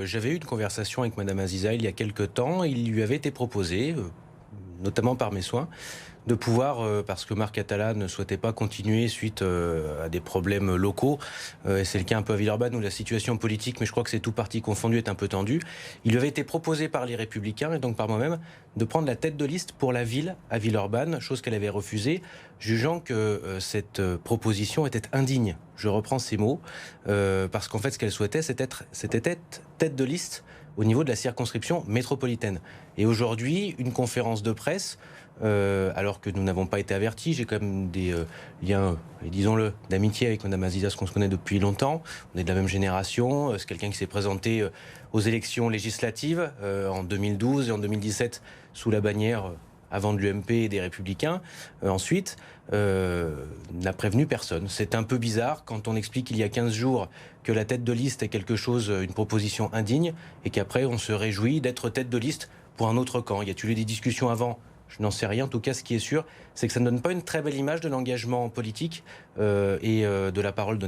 J'avais eu une conversation avec Madame Aziza il y a quelque temps. Il lui avait été proposé, notamment par mes soins, de pouvoir, parce que Marc Atala ne souhaitait pas continuer suite à des problèmes locaux, et c'est le cas un peu à Villeurbanne où la situation politique, mais je crois que c'est tout parti confondu, est un peu tendue. Il lui avait été proposé par les Républicains et donc par moi-même de prendre la tête de liste pour la ville à Villeurbanne, chose qu'elle avait refusée, jugeant que cette proposition était indigne. Je reprends ces mots, parce qu'en fait ce qu'elle souhaitait, c'était être tête de liste au niveau de la circonscription métropolitaine. Et aujourd'hui, une conférence de presse, alors que nous n'avons pas été avertis, j'ai quand même des liens, disons-le, d'amitié avec Mme Aziza, qu'on se connaît depuis longtemps. On est de la même génération. C'est quelqu'un qui s'est présenté aux élections législatives en 2012 et en 2017 sous la bannière avant de l'UMP et des Républicains. Ensuite, n'a prévenu personne. C'est un peu bizarre quand on explique il y a 15 jours que la tête de liste est quelque chose, une proposition indigne, et qu'après on se réjouit d'être tête de liste pour un autre camp. Y a-t-il eu des discussions avant ? Je n'en sais rien. En tout cas, ce qui est sûr, c'est que ça ne donne pas une très belle image de l'engagement politique et de la parole de